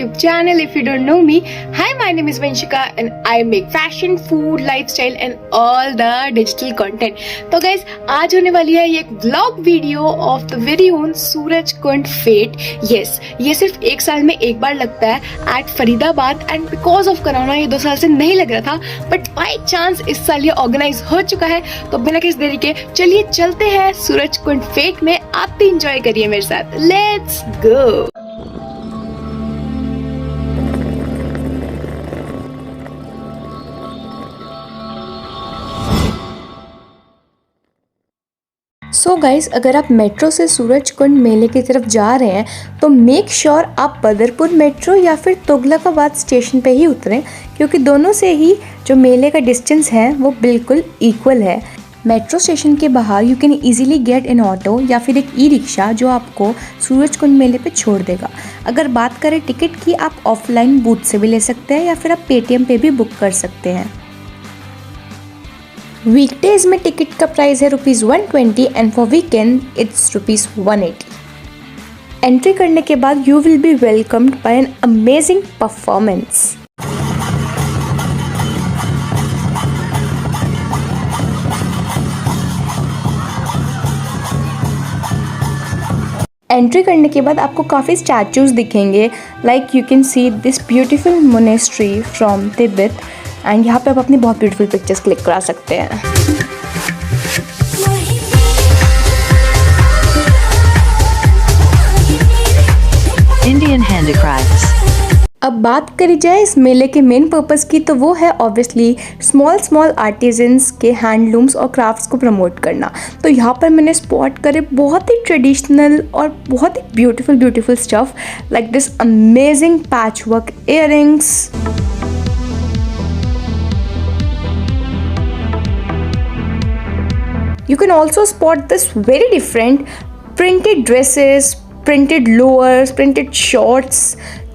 YouTube channel. If you don't know me, hi, my name is Vanshika and I make fashion, food, lifestyle and all the digital content. तो guys, आज होने वाली है ये एक vlog video of the very own Surajkund fete. Yes, ये सिर्फ एक साल में एक बार लगता है at Faridabad and because of corona ये 2 साल से नहीं लग रहा था, but by chance इस साल ये ऑर्गेनाइज हो चुका है. तो बिना किसी देरी के चलिए चलते हैं सूरज कुंड फेट में. आप भी इंजॉय करिए मेरे साथ. Let's go. सो गाइस, अगर आप मेट्रो से सूरज कुंड मेले की तरफ जा रहे हैं तो मेक श्योर आप बदरपुर मेट्रो या फिर तुगलकाबाद स्टेशन पे ही उतरें, क्योंकि दोनों से ही जो मेले का डिस्टेंस है वो बिल्कुल इक्वल है. मेट्रो स्टेशन के बाहर you can easily get in auto या फिर एक ई रिक्शा जो आपको सूरज कुंड मेले पे छोड़ देगा. अगर बात करें टिकट की, आप ऑफलाइन बूथ से भी ले सकते हैं या फिर आप पेटीएम पे भी बुक कर सकते हैं. वीकडेज में टिकट का प्राइस है ₹120 and for weekend it's ₹180. Entry करने के बाद you will be welcomed by an amazing performance. Entry करने के बाद आपको काफ़ी स्टैचूज़ दिखेंगे. Like you can see this beautiful monastery from Tibet and यहाँ पे आप अपनी बहुत ब्यूटीफुल पिक्चर्स क्लिक करा सकते हैं. Indian handicrafts. अब बात करी जाए इस मेले के मेन पर्पस की, तो वो है ऑब्वियसली स्मॉल आर्टिजन्स के हैंडलूम्स और क्राफ्ट्स को प्रमोट करना. तो यहाँ पर मैंने स्पॉट करे बहुत ही ट्रेडिशनल और बहुत ही beautiful stuff like this amazing patch work earrings. You can also spot this very different printed dresses, printed lowers, printed shorts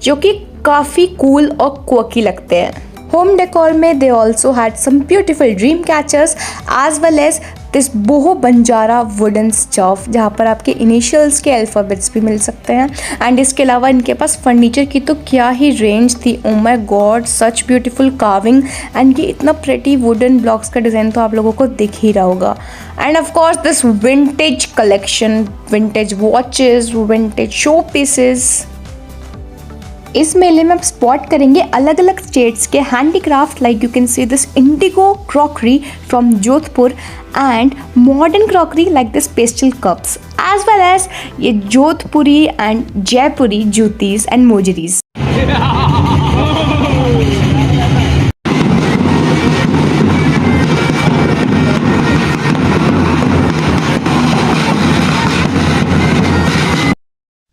जो कि काफ़ी cool और quirky लगते हैं. होम डेकोर में they also had some beautiful dream catchers as well as this boho Banjara wooden stuff जहाँ पर आपके इनिशियल्स के अल्फ़ाबेट्स भी मिल सकते हैं. एंड इसके अलावा इनके पास फर्नीचर की तो क्या ही रेंज थी. Oh my God, such beautiful carving and ये इतना प्रेटी वुडन ब्लॉक्स का डिज़ाइन तो आप लोगों को दिख ही रहा होगा. And of course this vintage collection, vintage watches, vintage show pieces. इस मेले में आप स्पॉट करेंगे अलग अलग स्टेट्स के handicraft. Like you can see this indigo crockery from Jodhpur and modern crockery like this pastel cups as well as ये Jodhpuri and Jaipuri जूतीज एंड मोजरीज.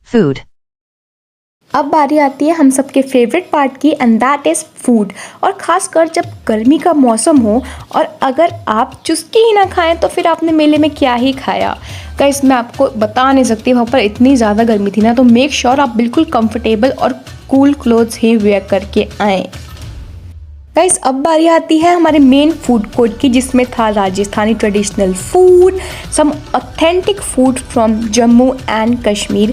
फूड. अब बारी आती है हम सबके फेवरेट पार्ट की एंड दैट इज़ फूड. और ख़ासकर जब गर्मी का मौसम हो और अगर आप चुस्की ही ना खाएं तो फिर आपने मेले में क्या ही खाया. गाइस, मैं आपको बता नहीं सकती, वहाँ पर इतनी ज़्यादा गर्मी थी ना, तो मेक श्योर आप बिल्कुल कंफर्टेबल और कूल क्लोथ्स ही वेयर करके आएँ. गाइस, अब बारी आती है हमारे मेन फूड कोर्ट की, जिसमें था Rajasthani traditional food, some authentic food from Jammu and Kashmir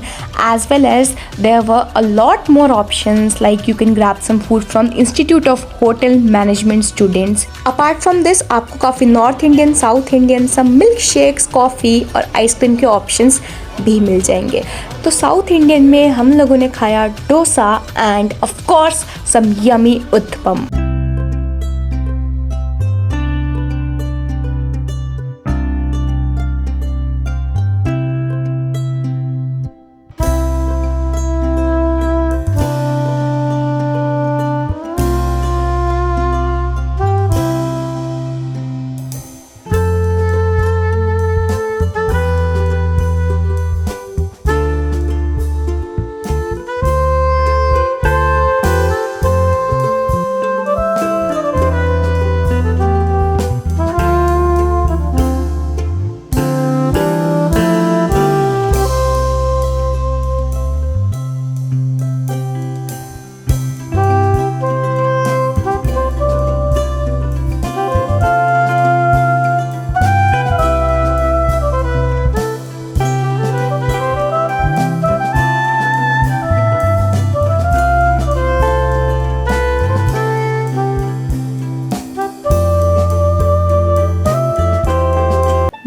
as well as there were a lot more options like you can grab some food from institute of hotel management students. Apart from this आपको काफ़ी north Indian, south Indian, some milk shakes, coffee और ice cream के options भी मिल जाएंगे. तो south Indian में हम लोगों ने खाया dosa and of course some yummy uttapam.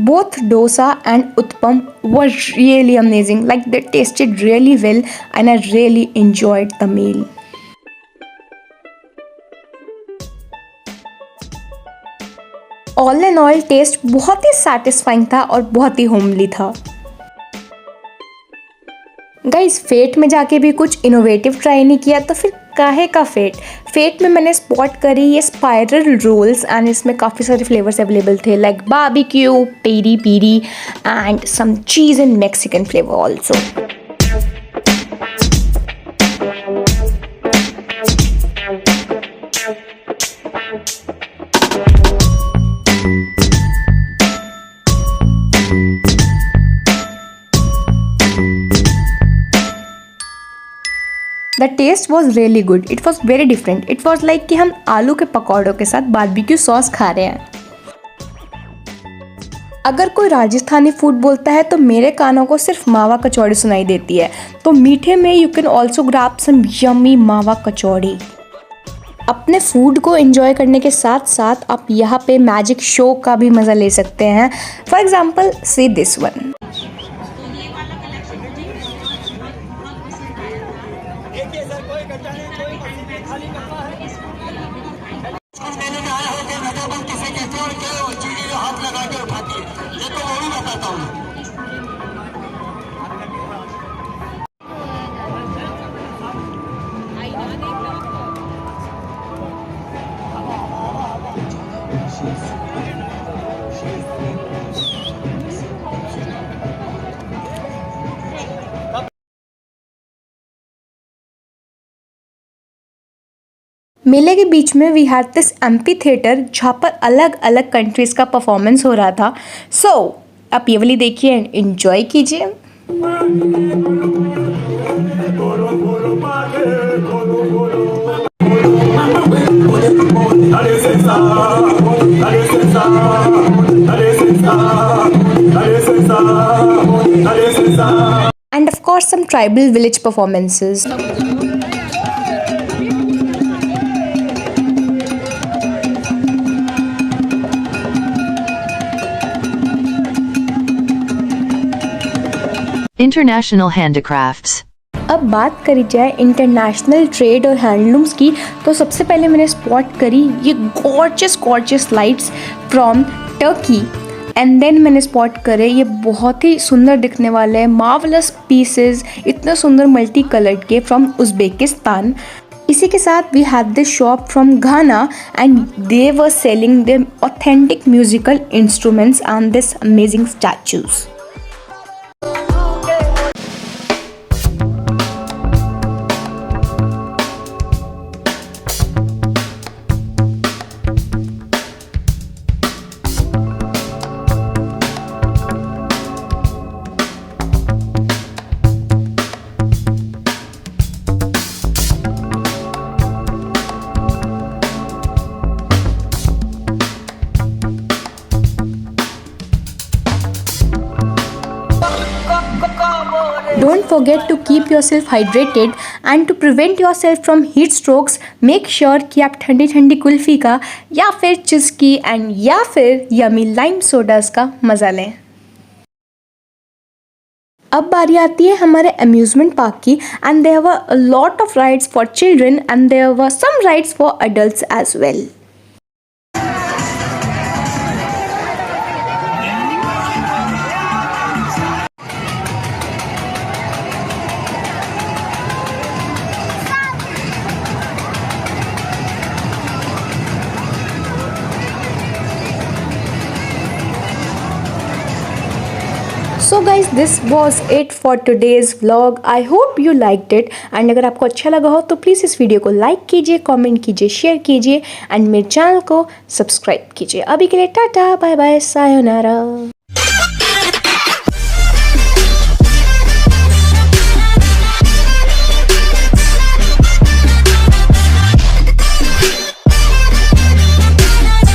Both dosa and utpam were really amazing. Like they tasted really well and I really enjoyed the meal. All and all taste बहुत ही सेटिस्फाइंग था और बहुत ही होमली था। गाइस फेट में जाके भी कुछ इनोवेटिव ट्राई नहीं किया तो फिर काहे का फेट। फेट में मैंने स्पॉट करी ये स्पाइरल रोल्स एंड इसमें काफ़ी सारे फ्लेवर्स अवेलेबल थे like barbecue, peri peri and some cheese in Mexican flavour also. The taste was really good. It was very different. It was like कि हम आलू के पकौड़ों के साथ बारबेक्यू सॉस खा रहे हैं। अगर कोई राजस्थानी फूड बोलता है तो मेरे कानों को सिर्फ मावा कचौड़ी सुनाई देती है। तो मीठे में you can also grab some yummy mawa kachori. अपने फूड को एंजॉय करने के साथ साथ आप यहाँ पे मैजिक शो का भी मज़ा ले सकते हैं। For example see this one. मेले के बीच में we had this amphitheatre जहाँ पर अलग अलग कंट्रीज़ का परफॉर्मेंस हो रहा था। सो आप ये वाली देखिए एंड एंजॉय कीजिए। And of course some tribal village performances. International handicrafts. अब बात करी जाए इंटरनेशनल ट्रेड और हैंडलूम्स की तो सबसे पहले मैंने स्पॉट करी ये gorgeous lights from Turkey and then मैंने स्पॉट करे ये बहुत ही सुंदर दिखने वाले मार्वलस पीसेस इतने सुंदर मल्टी कलर्ड के फ्रॉम उज़्बेकिस्तान। इसी के साथ we have this shop from Ghana and they were selling the authentic musical instruments and this amazing statues. Don't forget to keep yourself hydrated and to prevent yourself from heat strokes, make sure कि आप ठंडी ठंडी कुल्फ़ी का या फिर चिस्की and या फिर yummy lime sodas का मज़ा लें। अब बारी आती है हमारे अम्यूज़मेंट पार्क की and there were a lot of rides for children and there were some rides for adults as well. So guys this was it for today's vlog. I hope you liked it and अगर आपको अच्छा लगा हो तो please इस video को like कीजिए, comment कीजिए, शेयर कीजिए एंड मेरे चैनल को सब्सक्राइब कीजिए। अभी के लिए टाटा, बाय बाय, सायोनारा।